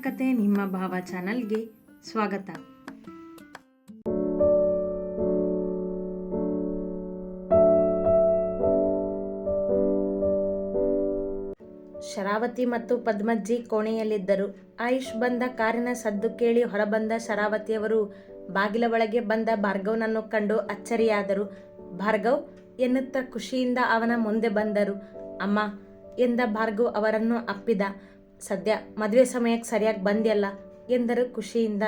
ಕತೆ ನಿಮ್ಮ ಭಾವ ಚಾನಲ್ಗೆ ಸ್ವಾಗತ. ಶರಾವತಿ ಮತ್ತು ಪದ್ಮಜ್ಜಿ ಕೋಣೆಯಲ್ಲಿದ್ದರು. ಆಯುಷ್ ಬಂದ ಕಾರಿನ ಸದ್ದು ಕೇಳಿ ಹೊರಬಂದ ಶರಾವತಿಯವರು ಬಾಗಿಲ ಒಳಗೆ ಬಂದ ಭಾರ್ಗವ್ನನ್ನು ಕಂಡು ಅಚ್ಚರಿಯಾದರು. ಭಾರ್ಗವ್ ಎನ್ನುತ್ತಾ ಖುಷಿಯಿಂದ ಅವನ ಮುಂದೆ ಬಂದರು. ಅಮ್ಮ ಎಂದ ಭಾರ್ಗವ್ ಅವರನ್ನು ಅಪ್ಪಿದ. ಸದ್ಯ ಮದುವೆ ಸಮಯಕ್ಕೆ ಸರಿಯಾಗಿ ಬಂದ್ಯಲ್ಲ ಎಂದರು ಖುಷಿಯಿಂದ.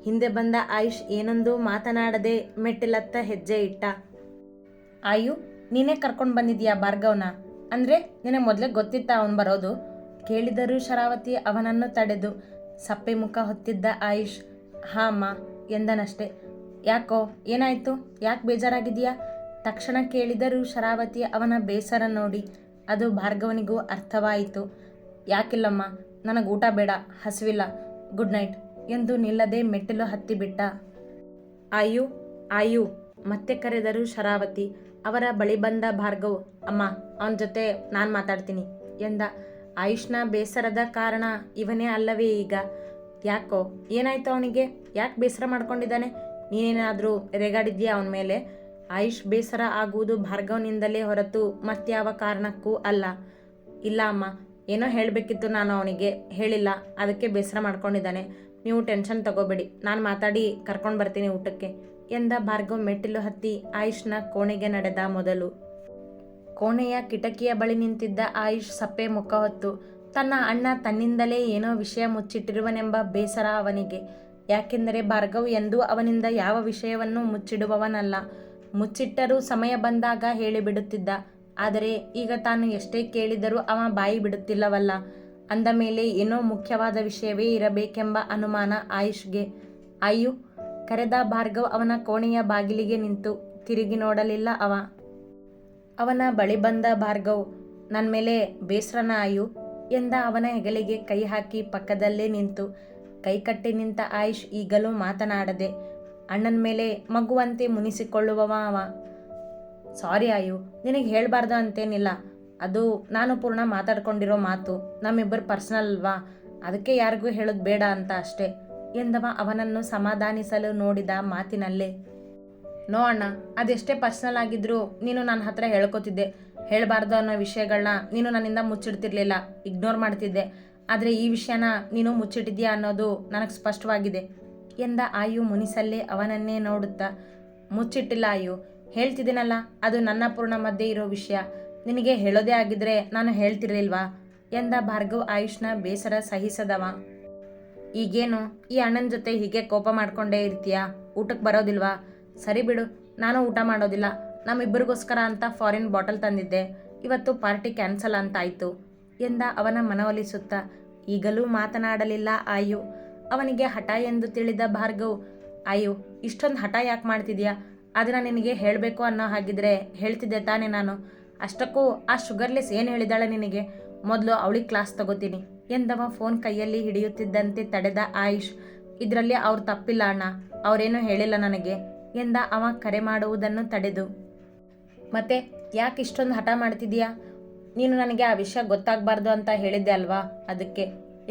ಹಿಂದೆ ಬಂದ ಆಯುಷ್ ಏನೊಂದು ಮಾತನಾಡದೆ ಮೆಟ್ಟಿಲತ್ತ ಹೆಜ್ಜೆ ಇಟ್ಟ. ಆಯು, ನೀನೇ ಕರ್ಕೊಂಡು ಬಂದಿದ್ಯಾ ಭಾರ್ಗವ್ನ? ಅಂದರೆ ನಿನಗೆ ಮೊದಲೇ ಗೊತ್ತಿತ್ತ ಅವನು ಬರೋದು? ಕೇಳಿದರು ಶರಾವತಿ ಅವನನ್ನು ತಡೆದು. ಸಪ್ಪೆ ಮುಖ ಹೊತ್ತಿದ್ದ ಆಯುಷ್ ಹಾಂ ಅಮ್ಮ ಎಂದನಷ್ಟೆ. ಯಾಕೋ, ಏನಾಯಿತು? ಯಾಕೆ ಬೇಜಾರಾಗಿದೆಯಾ? ತಕ್ಷಣ ಕೇಳಿದರು ಶರಾವತಿ ಅವನ ಬೇಸರ ನೋಡಿ. ಅದು ಭಾರ್ಗವನಿಗೂ ಅರ್ಥವಾಯಿತು. ಯಾಕಿಲ್ಲಮ್ಮ, ನನಗೆ ಊಟ ಬೇಡ, ಹಸಿವಿಲ್ಲ, ಗುಡ್ ನೈಟ್ ಎಂದು ನಿಲ್ಲದೆ ಮೆಟ್ಟಿಲು ಹತ್ತಿಬಿಟ್ಟ. ಆಯು ಆಯು ಮತ್ತೆ ಕರೆದರು ಶರಾವತಿ. ಅವರ ಬಳಿ ಬಂದ ಭಾರ್ಗವ್ ಅಮ್ಮ ಅವನ ಜೊತೆ ನಾನು ಮಾತಾಡ್ತೀನಿ ಎಂದ. ಆಯುಷ್ನ ಬೇಸರದ ಕಾರಣ ಇವನೇ ಅಲ್ಲವೇ ಈಗ? ಯಾಕೋ, ಏನಾಯ್ತು ಅವನಿಗೆ? ಯಾಕೆ ಬೇಸರ ಮಾಡ್ಕೊಂಡಿದ್ದಾನೆ? ನೀನೇನಾದರೂ ರೇಗಾಡಿದ್ಯಾ ಅವನ ಮೇಲೆ? ಆಯುಷ್ ಬೇಸರ ಆಗುವುದು ಭಾರ್ಗವ್ನಿಂದಲೇ ಹೊರತು ಮತ್ಯಾವ ಕಾರಣಕ್ಕೂ ಅಲ್ಲ. ಇಲ್ಲ ಅಮ್ಮ, ಏನೋ ಹೇಳಬೇಕಿತ್ತು, ನಾನು ಅವನಿಗೆ ಹೇಳಿಲ್ಲ, ಅದಕ್ಕೆ ಬೇಸರ ಮಾಡ್ಕೊಂಡಿದ್ದಾನೆ. ನೀವು ಟೆನ್ಷನ್ ತಗೋಬೇಡಿ, ನಾನು ಮಾತಾಡಿ ಕರ್ಕೊಂಡು ಬರ್ತೀನಿ ಊಟಕ್ಕೆ ಎಂದ ಭಾರ್ಗವ್ ಮೆಟ್ಟಿಲು ಹತ್ತಿ ಆಯುಷ್ನ ಕೋಣೆಗೆ ನಡೆದ. ಮೊದಲು ಕೋಣೆಯ ಕಿಟಕಿಯ ಬಳಿ ನಿಂತಿದ್ದ ಆಯುಷ್ ಸಪ್ಪೆ ಮುಖ ಹೊತ್ತು. ತನ್ನ ಅಣ್ಣ ತನ್ನಿಂದಲೇ ಏನೋ ವಿಷಯ ಮುಚ್ಚಿಟ್ಟಿರುವನೆಂಬ ಬೇಸರ ಅವನಿಗೆ. ಯಾಕೆಂದರೆ ಭಾರ್ಗವ್ ಎಂದೂ ಅವನಿಂದ ಯಾವ ವಿಷಯವನ್ನು ಮುಚ್ಚಿಡುವವನಲ್ಲ. ಮುಚ್ಚಿಟ್ಟರೂ ಸಮಯ ಬಂದಾಗ ಹೇಳಿಬಿಡುತ್ತಿದ್ದ. ಆದರೆ ಈಗ ತಾನು ಎಷ್ಟೇ ಕೇಳಿದರೂ ಅವ ಬಾಯಿ ಬಿಡುತ್ತಿಲ್ಲವಲ್ಲ. ಅಂದ ಮೇಲೆ ಏನೋ ಮುಖ್ಯವಾದ ವಿಷಯವೇ ಇರಬೇಕೆಂಬ ಅನುಮಾನ ಆಯುಷ್ಗೆ. ಆಯು ಕರೆದ ಭಾರ್ಗವ್ ಅವನ ಕೋಣೆಯ ಬಾಗಿಲಿಗೆ ನಿಂತು ತಿರುಗಿ ನೋಡಲಿಲ್ಲ ಅವ. ಅವನ ಬಳಿ ಬಂದ ಭಾರ್ಗವ್ ನನ್ನ ಮೇಲೆ ಬೇಸರನ ಆಯು ಎಂದ. ಅವನ ಹೆಗಲಿಗೆ ಕೈ ಹಾಕಿ ಪಕ್ಕದಲ್ಲೇ ನಿಂತು ಕೈ ಕಟ್ಟಿ ನಿಂತ ಆಯುಷ್ ಈಗಲೂ ಮಾತನಾಡದೆ ಅಣ್ಣನ ಮೇಲೆ ಮಗುವಂತೆ ಮುನಿಸಿಕೊಳ್ಳುವವ ಅವ. ಸಾರಿ ಆಯು, ನಿನಗೆ ಹೇಳಬಾರ್ದು ಅಂತೇನಿಲ್ಲ. ಅದು ನಾನು ಪೂರ್ಣ ಮಾತಾಡ್ಕೊಂಡಿರೋ ಮಾತು, ನಮ್ಮಿಬ್ಬರು ಪರ್ಸನಲ್ ಅಲ್ವಾ, ಅದಕ್ಕೆ ಯಾರಿಗೂ ಹೇಳೋದು ಬೇಡ ಅಂತ ಅಷ್ಟೇ ಎಂದವ ಅವನನ್ನು ಸಮಾಧಾನಿಸಲು ನೋಡಿದ ಮಾತಿನಲ್ಲೇ. ನೋ ಅಣ್ಣ, ಅದೆಷ್ಟೇ ಪರ್ಸನಲ್ ಆಗಿದ್ರೂ ನೀನು ನನ್ನ ಹತ್ರ ಹೇಳ್ಕೊತಿದ್ದೆ. ಹೇಳಬಾರ್ದು ಅನ್ನೋ ವಿಷಯಗಳನ್ನ ನೀನು ನನ್ನಿಂದ ಮುಚ್ಚಿಡ್ತಿರ್ಲಿಲ್ಲ, ಇಗ್ನೋರ್ ಮಾಡ್ತಿದ್ದೆ. ಆದರೆ ಈ ವಿಷಯನ ನೀನು ಮುಚ್ಚಿಟ್ಟಿದ್ಯಾ ಅನ್ನೋದು ನನಗೆ ಸ್ಪಷ್ಟವಾಗಿದೆ ಎಂದ ಆಯು ಮುನಿಸಲ್ಲೇ ಅವನನ್ನೇ ನೋಡುತ್ತಾ. ಮುಚ್ಚಿಟ್ಟಿಲ್ಲ ಆಯು, ಹೇಳ್ತಿದ್ದೀನಲ್ಲ, ಅದು ನನ್ನ ಪೂರ್ಣ ಮಧ್ಯೆ ಇರೋ ವಿಷಯ. ನಿನಗೆ ಹೇಳೋದೇ ಆಗಿದ್ರೆ ನಾನು ಹೇಳ್ತಿರ್ಲಿಲ್ವಾ ಎಂದ ಭಾರ್ಗವ್ ಆಯುಷ್ನ ಬೇಸರ ಸಹಿಸದವ. ಈಗೇನು ಈ ಅಣ್ಣನ ಜೊತೆ ಹೀಗೆ ಕೋಪ ಮಾಡ್ಕೊಂಡೇ ಇರ್ತೀಯಾ? ಊಟಕ್ಕೆ ಬರೋದಿಲ್ವಾ? ಸರಿ ಬಿಡು, ನಾನು ಊಟ ಮಾಡೋದಿಲ್ಲ. ನಮ್ಮಿಬ್ಬರಿಗೋಸ್ಕರ ಅಂತ ಫಾರಿನ್ ಬಾಟಲ್ ತಂದಿದ್ದೆ, ಇವತ್ತು ಪಾರ್ಟಿ ಕ್ಯಾನ್ಸಲ್ ಅಂತಾಯಿತು ಎಂದ ಅವನ ಮನವೊಲಿಸುತ್ತ. ಈಗಲೂ ಮಾತನಾಡಲಿಲ್ಲ ಆಯು. ಅವನಿಗೆ ಹಠ ಎಂದು ತಿಳಿದ ಭಾರ್ಗವ್ ಆಯು, ಇಷ್ಟೊಂದು ಹಠ ಯಾಕೆ ಮಾಡ್ತಿದ್ಯಾ? ಅದನ್ನು ನಿನಗೆ ಹೇಳಬೇಕು ಅನ್ನೋ ಹಾಗಿದ್ರೆ ಹೇಳ್ತಿದ್ದೆ ತಾನೇ ನಾನು. ಅಷ್ಟಕ್ಕೂ ಆ ಶುಗರ್ಲೆಸ್ ಏನು ಹೇಳಿದಾಳೆ ನಿನಗೆ? ಮೊದಲು ಅವಳಿಗೆ ಕ್ಲಾಸ್ ತಗೋತೀನಿ ಎಂದವ ಫೋನ್ ಕೈಯಲ್ಲಿ ಹಿಡಿಯುತ್ತಿದ್ದಂತೆ ತಡೆದ ಆಯುಷ್. ಇದರಲ್ಲಿ ಅವ್ರು ತಪ್ಪಿಲ್ಲ ಅಣ್ಣ, ಅವರೇನೂ ಹೇಳಿಲ್ಲ ನನಗೆ ಎಂದ ಅವ ಕರೆ ಮಾಡುವುದನ್ನು ತಡೆದು. ಮತ್ತೆ ಯಾಕೆ ಇಷ್ಟೊಂದು ಹಠ ಮಾಡ್ತಿದೀಯಾ? ನೀನು ನನಗೆ ಆ ವಿಷಯ ಗೊತ್ತಾಗಬಾರ್ದು ಅಂತ ಹೇಳಿದ್ದೆ ಅಲ್ವಾ, ಅದಕ್ಕೆ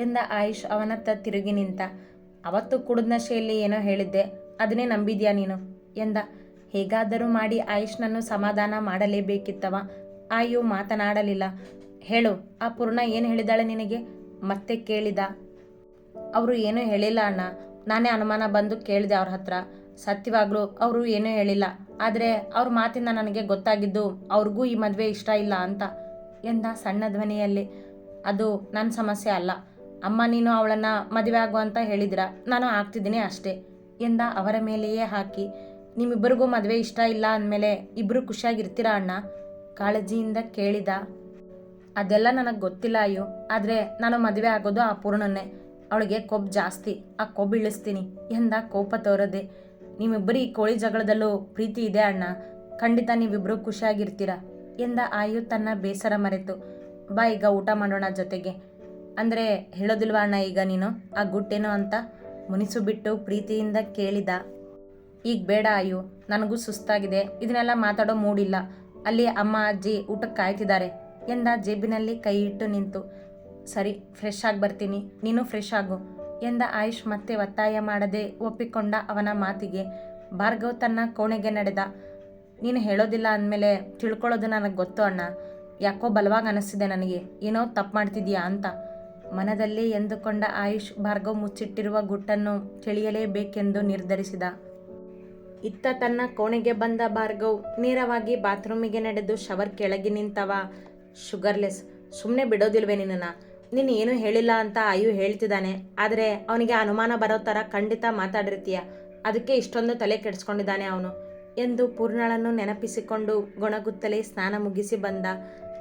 ಎಂದ ಆಯುಷ್ ಅವನತ್ತ ತಿರುಗಿ ನಿಂತ. ಅವತ್ತು ಕುಡಿದ ನಶೆಯಲ್ಲಿ ಏನೋ ಹೇಳಿದ್ದೆ, ಅದನ್ನೇ ನಂಬಿದ್ಯಾ ನೀನು ಎಂದ. ಹೇಗಾದರೂ ಮಾಡಿ ಆಯುಷ್ನನ್ನು ಸಮಾಧಾನ ಮಾಡಲೇಬೇಕಿತ್ತವ. ಆಯು ಮಾತನಾಡಲಿಲ್ಲ. ಹೇಳು, ಆ ಪೂರ್ಣ ಏನು ಹೇಳಿದಾಳೆ ನಿನಗೆ ಮತ್ತೆ ಕೇಳಿದ. ಅವರು ಏನೂ ಹೇಳಿಲ್ಲ ಅಣ್ಣ, ನಾನೇ ಅನುಮಾನ ಬಂದು ಕೇಳಿದೆ ಅವ್ರ ಹತ್ರ. ಸತ್ಯವಾಗ್ಲೂ ಅವರು ಏನೂ ಹೇಳಿಲ್ಲ. ಆದರೆ ಅವ್ರ ಮಾತಿಂದ ನನಗೆ ಗೊತ್ತಾಗಿದ್ದು ಅವ್ರಿಗೂ ಈ ಮದುವೆ ಇಷ್ಟ ಇಲ್ಲ ಅಂತ ಎಂದ ಸಣ್ಣ ಧ್ವನಿಯಲ್ಲಿ. ಅದು ನನ್ನ ಸಮಸ್ಯೆ ಅಲ್ಲ ಅಮ್ಮ, ನೀನು ಅವಳನ್ನು ಮದುವೆ ಆಗು ಅಂತ ಹೇಳಿದ್ರ, ನಾನು ಆಗ್ತಿದ್ದೀನಿ ಅಷ್ಟೇ ಎಂದ ಅವರ ಮೇಲೆಯೇ ಹಾಕಿ. ನಿಮ್ಮಿಬ್ಬರಿಗೂ ಮದುವೆ ಇಷ್ಟ ಇಲ್ಲ ಅಂದಮೇಲೆ ಇಬ್ಬರು ಖುಷಿಯಾಗಿರ್ತೀರಾ ಅಣ್ಣ ಕಾಳಜಿಯಿಂದ ಕೇಳಿದ. ಅದೆಲ್ಲ ನನಗೆ ಗೊತ್ತಿಲ್ಲ ಅಯ್ಯೋ, ಆದರೆ ನಾನು ಮದುವೆ ಆಗೋದು ಆ ಪೂರ್ಣನ್ನೇ. ಅವಳಿಗೆ ಕೊಬ್ಬು ಜಾಸ್ತಿ, ಆ ಕೊಬ್ಬು ಇಳಿಸ್ತೀನಿ ಎಂದ ಕೋಪ ತೋರದೆ. ನಿಮ್ಮಿಬ್ಬರು ಈ ಕೋಳಿ ಜಗಳದಲ್ಲೂ ಪ್ರೀತಿ ಇದೆ ಅಣ್ಣ, ಖಂಡಿತ ನೀವಿಬ್ಬರು ಖುಷಿಯಾಗಿರ್ತೀರ ಎಂದ ಆಯು ತನ್ನ ಬೇಸರ ಮರೆತು. ಬಾ ಈಗ ಊಟ ಮಾಡೋಣ ಜೊತೆಗೆ. ಅಂದರೆ ಹೇಳೋದಿಲ್ವಾ ಅಣ್ಣ ಈಗ ನೀನು ಆ ಗುಟ್ಟೇನು ಅಂತ ಮುನಿಸು ಬಿಟ್ಟು ಪ್ರೀತಿಯಿಂದ ಕೇಳಿದ. ಈಗ ಬೇಡ ಆಯು, ನನಗೂ ಸುಸ್ತಾಗಿದೆ, ಇದನ್ನೆಲ್ಲ ಮಾತಾಡೋ ಮೂಡಿಲ್ಲ. ಅಲ್ಲಿ ಅಮ್ಮ ಅಜ್ಜಿ ಊಟಕ್ಕೆ ಕಾಯ್ತಿದ್ದಾರೆ ಎಂದ ಜೇಬಿನಲ್ಲಿ ಕೈ ಇಟ್ಟು ನಿಂತು. ಸರಿ, ಫ್ರೆಶ್ ಆಗಿ ಬರ್ತೀನಿ, ನೀನು ಫ್ರೆಶ್ ಆಗು ಎಂದ ಆಯುಷ್ ಮತ್ತೆ ಒತ್ತಾಯ ಮಾಡದೆ ಒಪ್ಪಿಕೊಂಡ ಅವನ ಮಾತಿಗೆ. ಭಾರ್ಗವ್ ತನ್ನ ಕೋಣೆಗೆ ನಡೆದ. ನೀನು ಹೇಳೋದಿಲ್ಲ ಅಂದಮೇಲೆ ತಿಳ್ಕೊಳ್ಳೋದು ನನಗೆ ಗೊತ್ತು ಅಣ್ಣ. ಯಾಕೋ ಬಲವಾಗಿ ಅನಿಸ್ತಿದೆ ನನಗೆ, ಏನೋ ತಪ್ಪು ಮಾಡ್ತಿದ್ಯಾ ಅಂತ ಮನದಲ್ಲೇ ಎಂದುಕೊಂಡ ಆಯುಷ್ ಭಾರ್ಗವ್ ಮುಚ್ಚಿಟ್ಟಿರುವ ಗುಟ್ಟನ್ನು ತಿಳಿಯಲೇಬೇಕೆಂದು ನಿರ್ಧರಿಸಿದ. ಇತ್ತ ತನ್ನ ಕೋಣೆಗೆ ಬಂದ ಭಾರ್ಗವ್ ನೇರವಾಗಿ ಬಾತ್ರೂಮಿಗೆ ನಡೆದು ಶವರ್ ಕೆಳಗೆ ನಿಂತವ. ಶುಗರ್ಲೆಸ್, ಸುಮ್ಮನೆ ಬಿಡೋದಿಲ್ವೇ ನಿನ್ನನ್ನು? ನೀನು ಏನೂ ಹೇಳಿಲ್ಲ ಅಂತ ಆಯು ಹೇಳ್ತಿದ್ದಾನೆ, ಆದರೆ ಅವನಿಗೆ ಅನುಮಾನ ಬರೋ ಥರ ಖಂಡಿತ ಮಾತಾಡಿರ್ತೀಯ, ಅದಕ್ಕೆ ಇಷ್ಟೊಂದು ತಲೆ ಕೆಡಿಸ್ಕೊಂಡಿದ್ದಾನೆ ಅವನು ಎಂದು ಪೂರ್ಣಳನ್ನು ನೆನಪಿಸಿಕೊಂಡು ಗೊಣಗುತ್ತಲೇ ಸ್ನಾನ ಮುಗಿಸಿ ಬಂದ.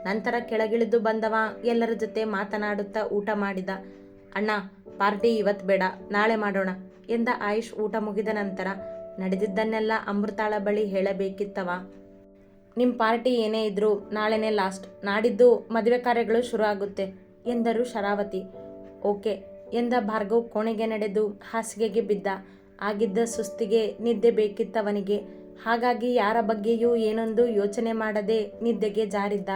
ನಂತರ ಕೆಳಗಿಳಿದು ಬಂದವ ಎಲ್ಲರ ಜೊತೆ ಮಾತನಾಡುತ್ತಾ ಊಟ ಮಾಡಿದ. ಅಣ್ಣ, ಪಾರ್ಟಿ ಇವತ್ತು ಬೇಡ, ನಾಳೆ ಮಾಡೋಣ ಎಂದ ಆಯುಷ್ ಊಟ ಮುಗಿದ ನಂತರ. ನಡೆದಿದ್ದನ್ನೆಲ್ಲ ಅಮೃತಾಳ ಬಳಿ ಹೇಳಬೇಕಿತ್ತವ. ನಿಮ್ಮ ಪಾರ್ಟಿ ಏನೇ ಇದ್ರೂ ನಾಳೆನೇ ಲಾಸ್ಟ್, ನಾಡಿದ್ದು ಮದುವೆ ಕಾರ್ಯಗಳು ಶುರು ಆಗುತ್ತೆ ಎಂದರು ಶರಾವತಿ. ಓಕೆ ಎಂದ ಭಾರ್ಗವ್ ಕೋಣೆಗೆ ನಡೆದು ಹಾಸಿಗೆಗೆ ಬಿದ್ದ. ಆಗಿದ್ದ ಸುಸ್ತಿಗೆ ನಿದ್ದೆ ಬೇಕಿತ್ತವನಿಗೆ. ಹಾಗಾಗಿ ಯಾರ ಬಗ್ಗೆಯೂ ಏನೊಂದು ಯೋಚನೆ ಮಾಡದೆ ನಿದ್ದೆಗೆ ಜಾರಿದ್ದ.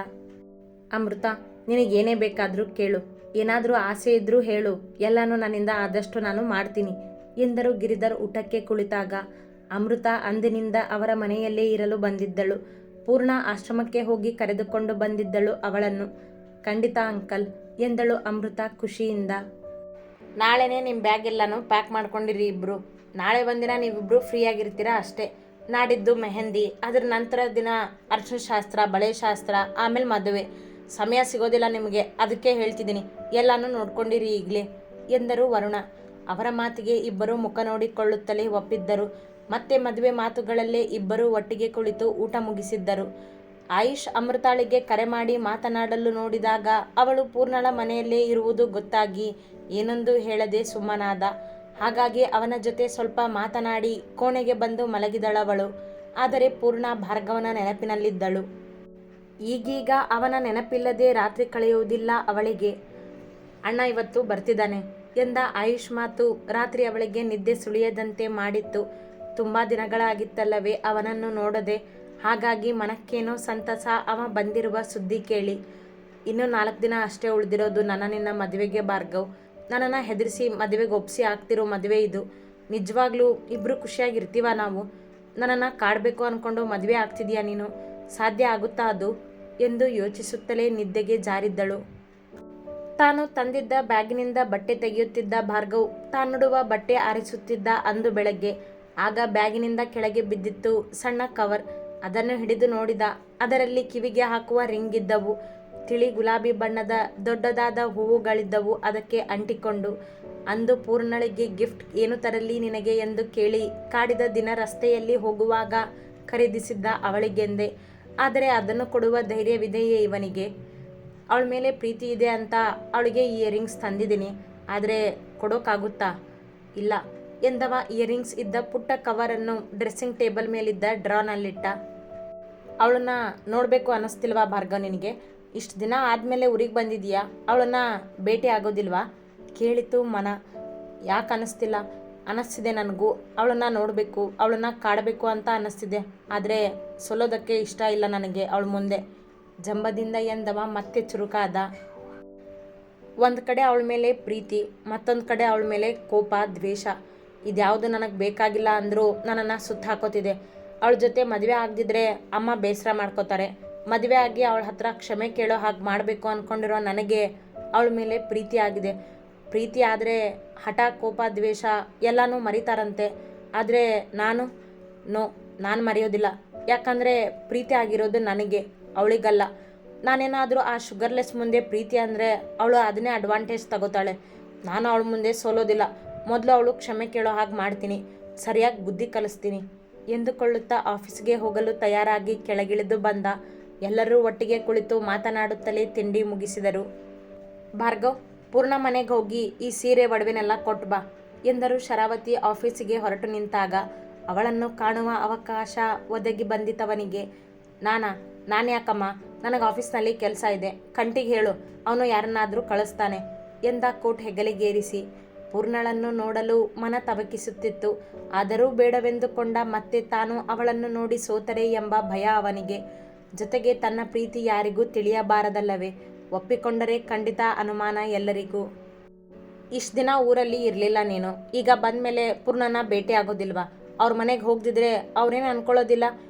ಅಮೃತ, ನಿನಗೇನೇ ಬೇಕಾದರೂ ಕೇಳು, ಏನಾದರೂ ಆಸೆ ಇದ್ರೂ ಹೇಳು, ಎಲ್ಲನೂ ನನ್ನಿಂದ ಆದಷ್ಟು ನಾನು ಮಾಡ್ತೀನಿ ಎಂದರು ಗಿರಿಧರ್ ಊಟಕ್ಕೆ ಕುಳಿತಾಗ. ಅಮೃತ ಅಂದಿನಿಂದ ಅವರ ಮನೆಯಲ್ಲೇ ಇರಲು ಬಂದಿದ್ದಳು. ಪೂರ್ಣ ಆಶ್ರಮಕ್ಕೆ ಹೋಗಿ ಕರೆದುಕೊಂಡು ಬಂದಿದ್ದಳು ಅವಳನ್ನು. ಖಂಡಿತ ಅಂಕಲ್ ಎಂದಳು ಅಮೃತ ಖುಷಿಯಿಂದ. ನಾಳೆನೇ ನಿಮ್ಮ ಬ್ಯಾಗ್ ಎಲ್ಲನೂ ಪ್ಯಾಕ್ ಮಾಡ್ಕೊಂಡಿರಿ ಇಬ್ಬರು. ನಾಳೆ ಒಂದಿನ ನೀವಿಬ್ಬರು ಫ್ರೀ ಆಗಿರ್ತೀರಾ ಅಷ್ಟೇ. ನಾಡಿದ್ದು ಮೆಹಂದಿ, ಅದರ ನಂತರ ದಿನ ಅರ್ಶಿನ ಶಾಸ್ತ್ರ, ಬಳೆ ಶಾಸ್ತ್ರ, ಆಮೇಲೆ ಮದುವೆ. ಸಮಯ ಸಿಗೋದಿಲ್ಲ ನಿಮಗೆ, ಅದಕ್ಕೆ ಹೇಳ್ತಿದ್ದೀನಿ, ಎಲ್ಲನೂ ನೋಡ್ಕೊಂಡಿರಿ ಈಗಲೇ ಎಂದರು ವರುಣ. ಅವರ ಮಾತಿಗೆ ಇಬ್ಬರು ಮುಖ ನೋಡಿಕೊಳ್ಳುತ್ತಲೇ ಒಪ್ಪಿದ್ದರು. ಮತ್ತೆ ಮದುವೆ ಮಾತುಗಳಲ್ಲೇ ಇಬ್ಬರು ಒಟ್ಟಿಗೆ ಕುಳಿತು ಊಟ ಮುಗಿಸಿದ್ದರು. ಆಯುಷ್ ಅಮೃತಾಳಿಗೆ ಕರೆ ಮಾಡಿ ಮಾತನಾಡಲು ನೋಡಿದಾಗ ಅವಳು ಪೂರ್ಣಳ ಮನೆಯಲ್ಲೇ ಇರುವುದು ಗೊತ್ತಾಗಿ ಏನೊಂದು ಹೇಳದೆ ಸುಮ್ಮನಾದ. ಹಾಗಾಗಿ ಅವನ ಜೊತೆ ಸ್ವಲ್ಪ ಮಾತನಾಡಿ ಕೋಣೆಗೆ ಬಂದು ಮಲಗಿದಳವಳು. ಆದರೆ ಪೂರ್ಣ ಭಾರ್ಗವನ ನೆನಪಿನಲ್ಲಿದ್ದಳು. ಈಗೀಗ ಅವನ ನೆನಪಿಲ್ಲದೆ ರಾತ್ರಿ ಕಳೆಯುವುದಿಲ್ಲ ಅವಳಿಗೆ. ಅಣ್ಣ ಇವತ್ತು ಬರ್ತಿದ್ದಾನೆ ಎಂದ ಆಯುಷ್ ಮಾತು ರಾತ್ರಿ ಅವಳಿಗೆ ನಿದ್ದೆ ಸುಳಿಯದಂತೆ ಮಾಡಿತ್ತು. ತುಂಬ ದಿನಗಳಾಗಿತ್ತಲ್ಲವೇ ಅವನನ್ನು ನೋಡದೆ. ಹಾಗಾಗಿ ಮನಕ್ಕೇನೋ ಸಂತಸ ಅವ ಬಂದಿರುವ ಸುದ್ದಿ ಕೇಳಿ. ಇನ್ನೂ 4 ದಿನ ಅಷ್ಟೇ ಉಳಿದಿರೋದು ನಿನ್ನ ಮದುವೆಗೆ ಭಾರ್ಗವ್. ನನ್ನನ್ನು ಹೆದರಿಸಿ ಮದುವೆಗೆ ಒಪ್ಪಿಸಿ ಆಗ್ತಿರೋ ಮದುವೆ ಇದು. ನಿಜವಾಗ್ಲೂ ಇಬ್ಬರು ಖುಷಿಯಾಗಿರ್ತೀವ ನಾವು? ನನ್ನನ್ನು ಕಾಡಬೇಕು ಅಂದ್ಕೊಂಡು ಮದುವೆ ಆಗ್ತಿದ್ಯಾ ನೀನು? ಸಾಧ್ಯ ಆಗುತ್ತಾ ಅದು ಎಂದು ಯೋಚಿಸುತ್ತಲೇ ನಿದ್ದೆಗೆ ಜಾರಿದ್ದಳು. ತಾನು ತಂದಿದ್ದ ಬ್ಯಾಗಿನಿಂದ ಬಟ್ಟೆ ತೆಗೆಯುತ್ತಿದ್ದ ಭಾರ್ಗವ್ ತಾನುಡುವ ಬಟ್ಟೆ ಆರಿಸುತ್ತಿದ್ದ ಅಂದು ಬೆಳಗ್ಗೆ. ಆಗ ಬ್ಯಾಗಿನಿಂದ ಕೆಳಗೆ ಬಿದ್ದಿತ್ತು ಸಣ್ಣ ಕವರ್. ಅದನ್ನು ಹಿಡಿದು ನೋಡಿದ. ಅದರಲ್ಲಿ ಕಿವಿಗೆ ಹಾಕುವ ರಿಂಗ್ ಇದ್ದವು. ತಿಳಿ ಗುಲಾಬಿ ಬಣ್ಣದ ದೊಡ್ಡದಾದ ಹೂವುಗಳಿದ್ದವು ಅದಕ್ಕೆ ಅಂಟಿಕೊಂಡು. ಅಂದು ಪೂರ್ಣಳಿಗೆ ಗಿಫ್ಟ್ ಏನು ತರಲಿ ನಿನಗೆ ಎಂದು ಕೇಳಿ ಕಾಡಿದ ದಿನ ರಸ್ತೆಯಲ್ಲಿ ಹೋಗುವಾಗ ಖರೀದಿಸಿದ್ದ ಅವಳಿಗೆಂದೆ. ಆದರೆ ಅದನ್ನು ಕೊಡುವ ಧೈರ್ಯವಿದೆಯೇ ಇವನಿಗೆ? ಅವಳ ಮೇಲೆ ಪ್ರೀತಿ ಇದೆ ಅಂತ ಅವಳಿಗೆ ಇಯರಿಂಗ್ಸ್ ತಂದಿದ್ದೀನಿ, ಆದರೆ ಕೊಡೋಕ್ಕಾಗುತ್ತಾ? ಇಲ್ಲ ಎಂದವ ಇಯರಿಂಗ್ಸ್ ಇದ್ದ ಪುಟ್ಟ ಕವರನ್ನು ಡ್ರೆಸ್ಸಿಂಗ್ ಟೇಬಲ್ ಮೇಲಿದ್ದ ಡ್ರಾನಲ್ಲಿಟ್ಟ. ಅವಳನ್ನ ನೋಡಬೇಕು ಅನ್ನಿಸ್ತಿಲ್ವಾ ಭಾರ್ಗವ್ ನಿನಗೆ? ಇಷ್ಟು ದಿನ ಆದಮೇಲೆ ಊರಿಗೆ ಬಂದಿದೀಯಾ, ಅವಳನ್ನ ಭೇಟಿ ಆಗೋದಿಲ್ವಾ ಕೇಳಿತು ಮನ. ಯಾಕೆ ಅನ್ನಿಸ್ತಿಲ್ಲ? ಅನ್ನಿಸ್ತಿದೆ ನನಗೂ. ಅವಳನ್ನ ನೋಡಬೇಕು, ಅವಳನ್ನ ಕಾಡಬೇಕು ಅಂತ ಅನ್ನಿಸ್ತಿದೆ. ಆದರೆ ಸೋಲೋದಕ್ಕೆ ಇಷ್ಟ ಇಲ್ಲ ನನಗೆ ಅವಳ ಮುಂದೆ ಜಂಬದಿಂದ ಎಂದವ ಮತ್ತೆ ಚುರುಕಾದ. ಒಂದು ಕಡೆ ಅವಳ ಮೇಲೆ ಪ್ರೀತಿ, ಮತ್ತೊಂದು ಕಡೆ ಅವಳ ಮೇಲೆ ಕೋಪ, ದ್ವೇಷ. ಇದ್ಯಾವುದು ನನಗೆ ಬೇಕಾಗಿಲ್ಲ ಅಂದರೂ ನನ್ನನ್ನು ಸುತ್ತ ಹಾಕೋತಿದೆ. ಅವಳ ಜೊತೆ ಮದುವೆ ಆಗದಿದ್ರೆ ಅಮ್ಮ ಬೇಸರ ಮಾಡ್ಕೋತಾರೆ. ಮದುವೆ ಆಗಿ ಅವಳ ಹತ್ರ ಕ್ಷಮೆ ಕೇಳೋ ಹಾಗೆ ಮಾಡಬೇಕು ಅಂದ್ಕೊಂಡಿರೋ ನನಗೆ ಅವಳ ಮೇಲೆ ಪ್ರೀತಿ ಆಗಿದೆ. ಪ್ರೀತಿ ಆದರೆ ಹಠ, ಕೋಪ, ದ್ವೇಷ ಎಲ್ಲನೂ ಮರಿತಾರಂತೆ. ಆದರೆ ನಾನು ಮರೆಯೋದಿಲ್ಲ. ಯಾಕಂದರೆ ಪ್ರೀತಿ ಆಗಿರೋದು ನನಗೆ, ಅವಳಿಗಲ್ಲ. ನಾನೇನಾದರೂ ಆ ಶುಗರ್ಲೆಸ್ ಮುಂದೆ ಪ್ರೀತಿ ಅಂದರೆ ಅವಳು ಅದನ್ನೇ ಅಡ್ವಾಂಟೇಜ್ ತಗೋತಾಳೆ. ನಾನು ಅವಳ ಮುಂದೆ ಸೋಲೋದಿಲ್ಲ. ಮೊದಲು ಅವಳು ಕ್ಷಮೆ ಕೇಳೋ ಹಾಗೆ ಮಾಡ್ತೀನಿ, ಸರಿಯಾಗಿ ಬುದ್ಧಿ ಕಲಿಸ್ತೀನಿ ಎಂದುಕೊಳ್ಳುತ್ತಾ ಆಫೀಸ್ಗೆ ಹೋಗಲು ತಯಾರಾಗಿ ಕೆಳಗಿಳಿದು ಬಂದ. ಎಲ್ಲರೂ ಒಟ್ಟಿಗೆ ಕುಳಿತು ಮಾತನಾಡುತ್ತಲೇ ತಿಂಡಿ ಮುಗಿಸಿದರು. ಭಾರ್ಗವ್, ಪೂರ್ಣ ಮನೆಗೆ ಹೋಗಿ ಈ ಸೀರೆ ಒಡವೆನೆಲ್ಲ ಕೊಟ್ಟು ಬಾ ಎಂದರು ಶರಾವತಿ ಆಫೀಸಿಗೆ ಹೊರಟು ನಿಂತಾಗ. ಅವಳನ್ನು ಕಾಣುವ ಅವಕಾಶ ಒದಗಿ ಬಂದಿತವನಿಗೆ. ನಾನು ಯಾಕಮ್ಮ? ನನಗೆ ಆಫೀಸ್ನಲ್ಲಿ ಕೆಲಸ ಇದೆ. ಕಂಟಿಗೆ ಹೇಳು, ಅವನು ಯಾರನ್ನಾದರೂ ಕಳಿಸ್ತಾನೆ ಎಂದ ಕೋಟ್ ಹೆಗಲಿಗೇರಿಸಿ. ಪೂರ್ಣಳನ್ನು ನೋಡಲು ಮನ ತವಕಿಸುತ್ತಿತ್ತು. ಆದರೂ ಬೇಡವೆಂದುಕೊಂಡ. ಮತ್ತೆ ತಾನು ಅವಳನ್ನು ನೋಡಿ ಸೋತರೆ ಎಂಬ ಭಯ ಅವನಿಗೆ. ಜೊತೆಗೆ ತನ್ನ ಪ್ರೀತಿ ಯಾರಿಗೂ ತಿಳಿಯಬಾರದಲ್ಲವೇ? ಒಪ್ಪಿಕೊಂಡರೆ ಖಂಡಿತ ಅನುಮಾನ ಎಲ್ಲರಿಗೂ. ಇಷ್ಟು ದಿನ ಊರಲ್ಲಿ ಇರಲಿಲ್ಲ ನೀನು, ಈಗ ಬಂದಮೇಲೆ ಪೂರ್ಣನ ಭೇಟಿ ಆಗೋದಿಲ್ವಾ? ಅವ್ರ ಮನೆಗೆ ಹೋಗ್ದಿದ್ರೆ ಅವ್ರೇನು ಅನ್ಕೊಳ್ಳೋದಿಲ್ಲ,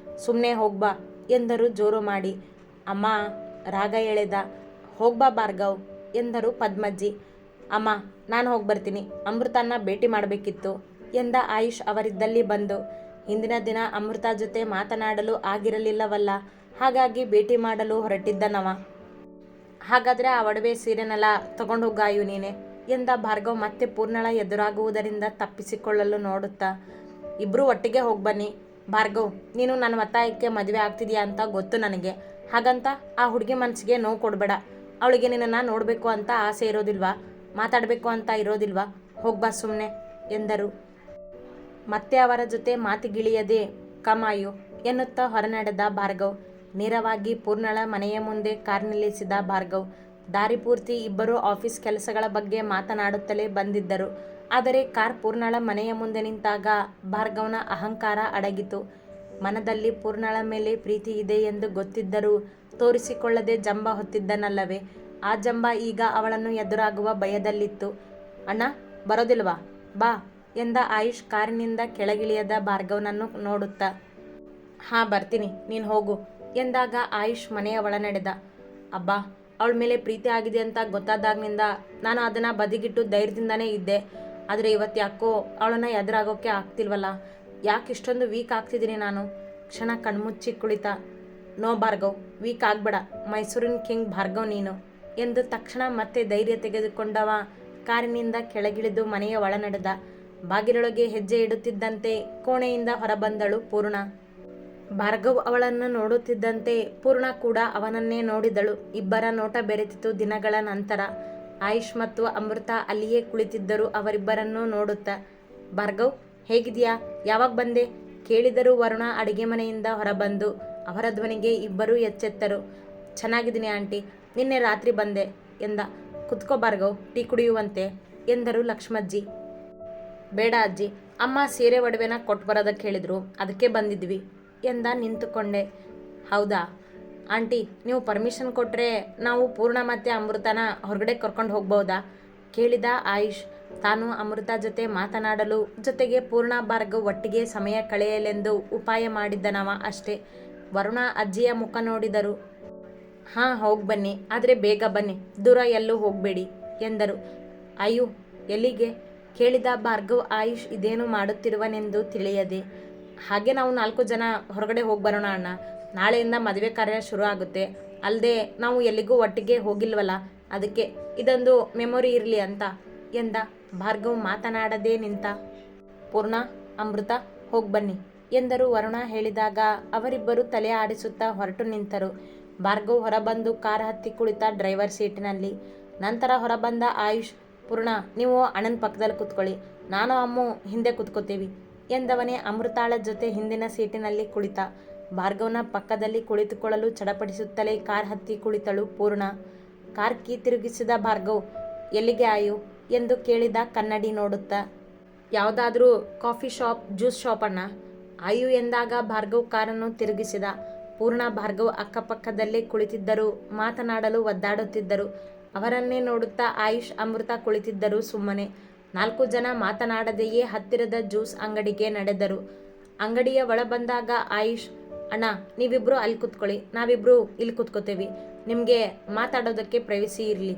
ಸುಮ್ಮನೆ ಹೋಗ್ಬಾ ಎಂದರು ಜೋರು ಮಾಡಿ. ಅಮ್ಮ ರಾಗ ಎಳೆದ. ಹೋಗ್ಬಾ ಭಾರ್ಗವ್ ಎಂದರು ಪದ್ಮಜ್ಜಿ. ಅಮ್ಮ ನಾನು ಹೋಗಿ ಬರ್ತೀನಿ, ಅಮೃತನ ಭೇಟಿ ಮಾಡಬೇಕಿತ್ತು ಎಂದ ಆಯುಷ್ ಅವರಿದ್ದಲ್ಲಿ ಬಂದು. ಹಿಂದಿನ ದಿನ ಅಮೃತ ಜೊತೆ ಮಾತನಾಡಲು ಆಗಿರಲಿಲ್ಲವಲ್ಲ, ಹಾಗಾಗಿ ಭೇಟಿ ಮಾಡಲು ಹೊರಟಿದ್ದನವ. ಹಾಗಾದರೆ ಆ ಒಡವೆ ಸೀರೆನೆಲ್ಲ ತಗೊಂಡು ಹೋಗಾಯು ನೀನೆ ಎಂದ ಭಾರ್ಗವ್ ಮತ್ತೆ ಪೂರ್ಣಳ ಎದುರಾಗುವುದರಿಂದ ತಪ್ಪಿಸಿಕೊಳ್ಳಲು ನೋಡುತ್ತಾ. ಇಬ್ಬರೂ ಒಟ್ಟಿಗೆ ಹೋಗ್ಬನ್ನಿ. ಭಾರ್ಗವ್, ನೀನು ನನ್ನ ಒತ್ತಾಯಕ್ಕೆ ಮದುವೆ ಆಗ್ತಿದೀಯಾ ಅಂತ ಗೊತ್ತು ನನಗೆ. ಹಾಗಂತ ಆ ಹುಡುಗಿ ಮನಸ್ಸಿಗೆ ನೋವು ಕೊಡಬೇಡ. ಅವಳಿಗೆ ನಿನ್ನನ್ನು ನೋಡಬೇಕು ಅಂತ ಆಸೆ ಇರೋದಿಲ್ವಾ? ಮಾತಾಡಬೇಕು ಅಂತ ಇರೋದಿಲ್ವಾ? ಹೋಗ್ಬಾ ಸುಮ್ಮನೆ ಎಂದರು. ಮತ್ತೆ ಅವರ ಜೊತೆ ಮಾತಿಗಿಳಿಯದೆ ಕಮಾಯು ಎನ್ನುತ್ತಾ ಹೊರನಡೆದ ಭಾರ್ಗವ್. ನೇರವಾಗಿ ಪೂರ್ಣಳ ಮನೆಯ ಮುಂದೆ ಕಾರ್ ನಿಲ್ಲಿಸಿದ ಭಾರ್ಗವ್. ದಾರಿ ಪೂರ್ತಿ ಇಬ್ಬರು ಆಫೀಸ್ ಕೆಲಸಗಳ ಬಗ್ಗೆ ಮಾತನಾಡುತ್ತಲೇ ಬಂದಿದ್ದರು. ಆದರೆ ಕಾರ್ ಪೂರ್ಣಳ ಮನೆಯ ಮುಂದೆ ನಿಂತಾಗ ಭಾರ್ಗವ್ನ ಅಹಂಕಾರ ಅಡಗಿತು. ಮನದಲ್ಲಿ ಪೂರ್ಣಳ ಮೇಲೆ ಪ್ರೀತಿ ಇದೆ ಎಂದು ಗೊತ್ತಿದ್ದರೂ ತೋರಿಸಿಕೊಳ್ಳದೆ ಜಂಬ ಹೊತ್ತಿದ್ದನಲ್ಲವೇ, ಆ ಜಂಬ ಈಗ ಅವಳನ್ನು ಎದುರಾಗುವ ಭಯದಲ್ಲಿತ್ತು. ಅಣ್ಣ ಬರೋದಿಲ್ವಾ? ಬಾ ಎಂದ ಆಯುಷ್ ಕಾರಿನಿಂದ ಕೆಳಗಿಳಿಯದ ಭಾರ್ಗವ್ನನ್ನು ನೋಡುತ್ತಾ. ಹಾಂ ಬರ್ತೀನಿ, ನೀನು ಹೋಗು ಎಂದಾಗ ಆಯುಷ್ ಮನೆಯ ಒಳ ನಡೆದ. ಅಬ್ಬಾ, ಅವಳ ಮೇಲೆ ಪ್ರೀತಿ ಆಗಿದೆ ಅಂತ ಗೊತ್ತಾದಾಗಿನಿಂದ ನಾನು ಅದನ್ನು ಬದಿಗಿಟ್ಟು ಧೈರ್ಯದಿಂದನೇ ಇದ್ದೆ. ಆದರೆ ಇವತ್ತು ಯಾಕೋ ಅವಳನ್ನು ಎದುರಾಗೋಕ್ಕೆ ಆಗ್ತಿಲ್ವಲ್ಲ. ಯಾಕೆ ಇಷ್ಟೊಂದು ವೀಕ್ ಆಗ್ತಿದ್ದೀನಿ ನಾನು? ಕ್ಷಣ ಕಣ್ಮುಚ್ಚಿ ಕುಳಿತ. ನೋ ಭಾರ್ಗವ್, ವೀಕ್ ಆಗಬೇಡ, ಮೈಸೂರಿನ ಕಿಂಗ್ ಭಾರ್ಗವ್ ನೀನು ಎಂದು ತಕ್ಷಣ ಮತ್ತೆ ಧೈರ್ಯ ತೆಗೆದುಕೊಂಡವ ಕಾರಿನಿಂದ ಕೆಳಗಿಳಿದು ಮನೆಯ ಒಳ ನಡೆದ. ಬಾಗಿಲೊಳಗೆ ಹೆಜ್ಜೆ ಇಡುತ್ತಿದ್ದಂತೆ ಕೋಣೆಯಿಂದ ಹೊರಬಂದಳು ಪೂರ್ಣ. ಭಾರ್ಗವ್ ಅವಳನ್ನು ನೋಡುತ್ತಿದ್ದಂತೆ ಪೂರ್ಣ ಕೂಡ ಅವನನ್ನೇ ನೋಡಿದಳು. ಇಬ್ಬರ ನೋಟ ಬೆರೆತಿತು. ದಿನಗಳ ನಂತರ ಆಯುಷ್ ಮತ್ತು ಅಮೃತ ಅಲ್ಲಿಯೇ ಕುಳಿತಿದ್ದರು, ಅವರಿಬ್ಬರನ್ನೂ ನೋಡುತ್ತಾ. ಭಾರ್ಗವ್ ಹೇಗಿದೆಯಾ? ಯಾವಾಗ ಬಂದೆ ಕೇಳಿದರು ವರುಣ ಅಡಿಗೆ ಮನೆಯಿಂದ ಹೊರಬಂದು. ಅವರ ಧ್ವನಿಗೆ ಇಬ್ಬರೂ ಎಚ್ಚೆತ್ತರು. ಚೆನ್ನಾಗಿದ್ದೀನಿ ಆಂಟಿ, ನಿನ್ನೆ ರಾತ್ರಿ ಬಂದೆ ಎಂದ. ಕುತ್ಕೋ ಭಾರ್ಗವ್, ಟೀ ಕುಡಿಯುವಂತೆ ಎಂದರು ಲಕ್ಷ್ಮಜ್ಜಿ. ಬೇಡ ಅಜ್ಜಿ, ಅಮ್ಮ ಸೀರೆ ಒಡವೆನ ಕೊಟ್ಟು ಬರೋದಕ್ಕೆ ಹೇಳಿದ್ರು, ಅದಕ್ಕೆ ಬಂದಿದ್ವಿ ಎಂದ ನಿಂತುಕೊಂಡೆ. ಹೌದಾ ಆಂಟಿ, ನೀವು ಪರ್ಮಿಷನ್ ಕೊಟ್ಟರೆ ನಾವು ಪೂರ್ಣ ಮತ್ತು ಅಮೃತನ ಹೊರಗಡೆ ಕರ್ಕೊಂಡು ಹೋಗ್ಬೋದಾ ಕೇಳಿದ ಆಯುಷ್. ತಾನು ಅಮೃತ ಜೊತೆ ಮಾತನಾಡಲು, ಜೊತೆಗೆ ಪೂರ್ಣ ಭಾರ್ಗವ್ ಒಟ್ಟಿಗೆ ಸಮಯ ಕಳೆಯಲೆಂದು ಉಪಾಯ ಮಾಡಿದ್ದನವ ಅಷ್ಟೇ. ವರುಣ ಅಜ್ಜಿಯ ಮುಖ ನೋಡಿದರು. ಹಾಂ ಹೋಗಿ ಬನ್ನಿ, ಆದರೆ ಬೇಗ ಬನ್ನಿ, ದೂರ ಎಲ್ಲೂ ಹೋಗಬೇಡಿ ಎಂದರು. ಅಯ್ಯೋ ಎಲ್ಲಿಗೆ ಕೇಳಿದ ಭಾರ್ಗವ್. ಆಯುಷ್ ಇದೇನು ಮಾಡುತ್ತಿರುವನೆಂದು ತಿಳಿಯದೆ. ಹಾಗೆ ನಾವು 4 ಜನ ಹೊರಗಡೆ ಹೋಗಿ ಬರೋಣ ಅಣ್ಣ, ನಾಳೆಯಿಂದ ಮದುವೆ ಕಾರ್ಯ ಶುರು ಆಗುತ್ತೆ. ಅಲ್ಲದೆ ನಾವು ಎಲ್ಲಿಗೂ ಒಟ್ಟಿಗೆ ಹೋಗಿಲ್ವಲ್ಲ, ಅದಕ್ಕೆ ಇದೊಂದು ಮೆಮೊರಿ ಇರಲಿ ಅಂತ ಎಂದ. ಭಾರ್ಗವ್ ಮಾತನಾಡದೆ ನಿಂತ. ಪೂರ್ಣ ಅಮೃತ ಹೋಗಿ ಬನ್ನಿ ಎಂದರು ವರುಣ ಹೇಳಿದಾಗ ಅವರಿಬ್ಬರು ತಲೆ ಆಡಿಸುತ್ತಾ ಹೊರಟು ನಿಂತರು. ಭಾರ್ಗವ್ ಹೊರಬಂದು ಕಾರ್ ಹತ್ತಿ ಕುಳಿತ ಡ್ರೈವರ್ ಸೀಟಿನಲ್ಲಿ. ನಂತರ ಹೊರಬಂದ ಆಯುಷ್. ಪೂರ್ಣ ನೀವು ಅಣ್ಣನ ಪಕ್ಕದಲ್ಲಿ ಕೂತ್ಕೊಳ್ಳಿ, ನಾನು ಅಮ್ಮು ಹಿಂದೆ ಕೂತ್ಕೋತೀವಿ ಎಂದವನೇ ಅಮೃತಾಳ ಜೊತೆ ಹಿಂದಿನ ಸೀಟಿನಲ್ಲಿ ಕುಳಿತ. ಭಾರ್ಗವ್ನ ಪಕ್ಕದಲ್ಲಿ ಕುಳಿತುಕೊಳ್ಳಲು ಚಡಪಡಿಸುತ್ತಲೇ ಕಾರ್ ಹತ್ತಿ ಕುಳಿತಳು ಪೂರ್ಣ. ಕಾರ್ ಕೀ ತಿರುಗಿಸಿದ ಭಾರ್ಗವ್. ಎಲ್ಲಿಗೆ ಆಯು ಎಂದು ಕೇಳಿದ ಕನ್ನಡಿ ನೋಡುತ್ತಾ. ಯಾವುದಾದ್ರೂ ಕಾಫಿ ಶಾಪ್, ಜ್ಯೂಸ್ ಶಾಪ್ ಅಣ್ಣ ಆಯು ಎಂದಾಗ ಭಾರ್ಗವ್ ಕಾರನ್ನು ತಿರುಗಿಸಿದ. ಪೂರ್ಣ ಭಾರ್ಗವ್ ಅಕ್ಕಪಕ್ಕದಲ್ಲೇ ಕುಳಿತಿದ್ದರು, ಮಾತನಾಡಲು ಒದ್ದಾಡುತ್ತಿದ್ದರು. ಅವರನ್ನೇ ನೋಡುತ್ತಾ ಆಯುಷ್ ಅಮೃತ ಕುಳಿತಿದ್ದರು ಸುಮ್ಮನೆ. 4 ಜನ ಮಾತನಾಡದೆಯೇ ಹತ್ತಿರದ ಜ್ಯೂಸ್ ಅಂಗಡಿಗೆ ನಡೆದರು. ಅಂಗಡಿಯ ಒಳ ಬಂದಾಗ ಆಯುಷ್. ಅಣ್ಣ ನೀವಿಬ್ರು ಅಲ್ಲಿ ಕೂತ್ಕೊಳ್ಳಿ, ನಾವಿಬ್ರು ಇಲ್ಲಿ ಕೂತ್ಕೋತೇವಿ, ನಿಮಗೆ ಮಾತಾಡೋದಕ್ಕೆ ಪ್ರೈವಸಿ ಇರಲಿ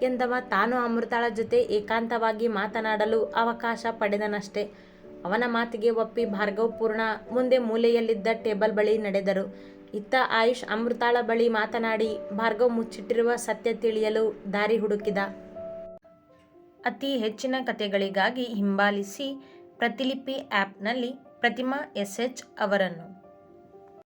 ಎಂದವ ತಾನು ಅಮೃತಾಳ ಜೊತೆ ಏಕಾಂತವಾಗಿ ಮಾತನಾಡಲು ಅವಕಾಶ ಪಡೆದನಷ್ಟೇ. ಅವನ ಮಾತಿಗೆ ಒಪ್ಪಿ ಭಾರ್ಗವ್ ಪೂರ್ಣ ಮುಂದೆ ಮೂಲೆಯಲ್ಲಿದ್ದ ಟೇಬಲ್ ಬಳಿ ನಡೆದರು. ಇತ್ತ ಆಯುಷ್ ಅಮೃತಾಳ ಬಳಿ ಮಾತನಾಡಿ ಭಾರ್ಗವ್ ಮುಚ್ಚಿಟ್ಟಿರುವ ಸತ್ಯ ತಿಳಿಯಲು ದಾರಿ ಹುಡುಕಿದ. ಅತಿ ಹೆಚ್ಚಿನ ಕಥೆಗಳಿಗಾಗಿ ಹಿಂಬಾಲಿಸಿ ಪ್ರತಿಲಿಪಿ ಆ್ಯಪ್ನಲ್ಲಿ ಪ್ರತಿಮಾ SH ಅವರನ್ನು.